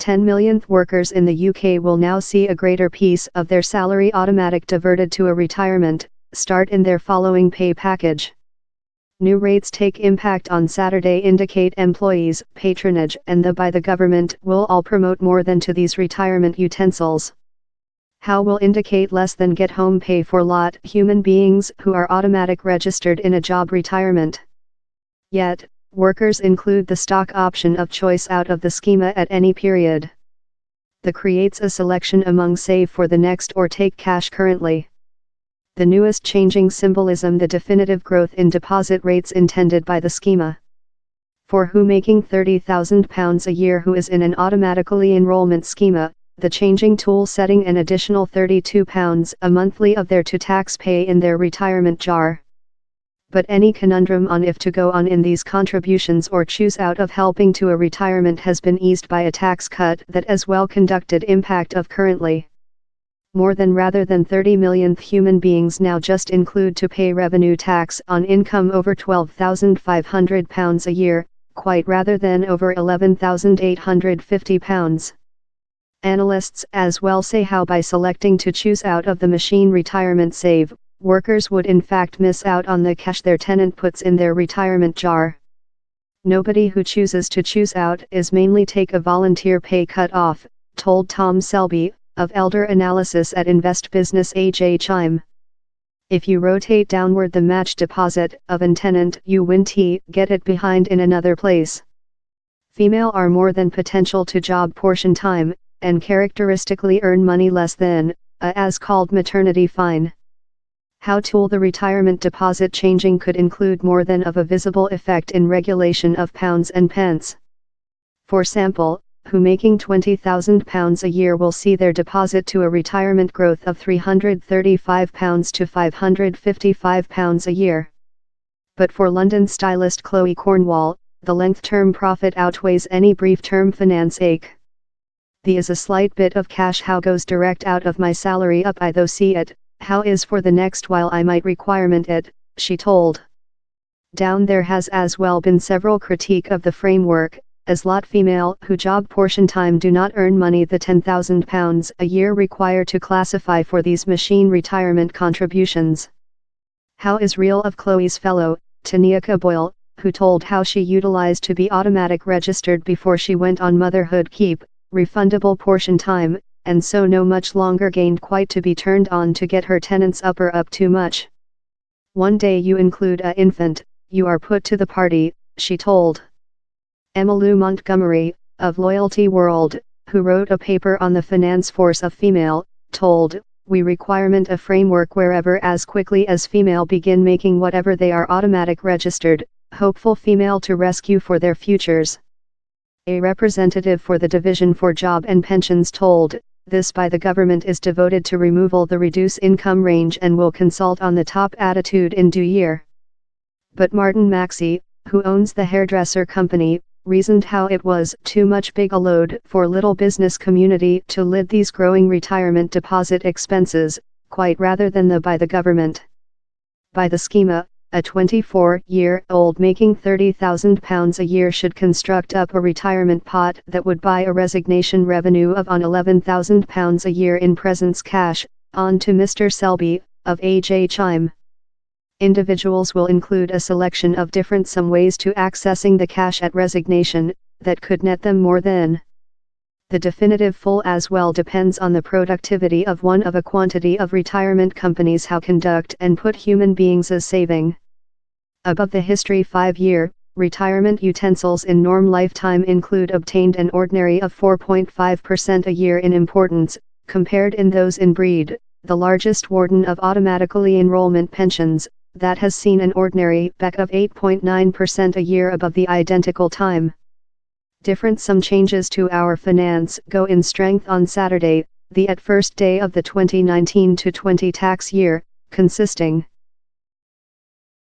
10 millionth workers in the UK will now see a greater piece of their salary automatic diverted to a retirement start in their following pay package. New rates take impact on Saturday indicate employees, patronage and the by the government will all promote more than to these retirement utensils. How will indicate less than get home pay for lot human beings who are automatic registered in a job retirement. Yet, workers include the stock option of choice out of the schema at any period. The creates a selection among save for the next or take cash currently. The newest changing symbolism the definitive growth in deposit rates intended by the schema. For who making £30,000 a year who is in an automatically enrollment schema, the changing tool setting an additional £32 a monthly of their to tax pay in their retirement jar. But any conundrum on if to go on in these contributions or choose out of helping to a retirement has been eased by a tax cut that as well conducted impact of currently. More than rather than 30 millionth human beings now just include to pay revenue tax on income over £12,500 a year, quite rather than over £11,850. Analysts as well say how by selecting to choose out of the machine retirement save, workers would in fact miss out on the cash their tenant puts in their retirement jar. Nobody who chooses to choose out is mainly take a volunteer pay cut off, told Tom Selby, of Elder Analysis at Invest Business AJ. If you rotate downward the match deposit of an tenant you win get it behind in another place. Female are more than potential to job portion time, and characteristically earn money less than, as called maternity fine. How tool the retirement deposit changing could include more than of a visible effect in regulation of pounds and pence. For sample, who making £20,000 a year will see their deposit to a retirement growth of £335 to £555 a year. But for London stylist Chloe Cornwall, the length-term profit outweighs any brief-term finance ache. The is a slight bit of cash how goes direct out of my salary up I though see it, how is for the next while I might requirement it, she told. Down there has as well been several critique of the framework, as lot female who job portion time do not earn money the £10,000 a year required to classify for these machine retirement contributions. How is real of Chloe's fellow, Taniaka Boyle, who told how she utilized to be automatic registered before she went on motherhood keep, refundable portion time, and so no much longer gained quite to be turned on to get her tenants upper up too much. One day you include a infant, you are put to the party, she told. Emmylou Montgomery, of Loyalty World, who wrote a paper on the finance force of female, told, we requirement a framework wherever as quickly as female begin making whatever they are automatic registered, hopeful female to rescue for their futures. A representative for the Division for Job and Pensions told, this by the government is devoted to removal the reduce income range and will consult on the top attitude in due year. But Martin Maxey, who owns the hairdresser company, reasoned how it was too much big a load for little business community to lid these growing retirement deposit expenses, quite rather than the by the government. By the schema, a 24-year-old making £30,000 a year should construct up a retirement pot that would buy a resignation revenue of on £11,000 a year in presence cash, on to Mr. Selby, of AJ. Individuals will include a selection of different some ways to accessing the cash at resignation, that could net them more than. The definitive full as well depends on the productivity of one of a quantity of retirement companies how conduct and put human beings as saving. Above the history 5-year, retirement utensils in norm lifetime include obtained an ordinary of 4.5% a year in importance, compared in those in breed, the largest warden of automatically enrollment pensions, that has seen an ordinary back of 8.9% a year above the identical time. Different some changes to our finance go in strength on Saturday, the at first day of the 2019-20 tax year, consisting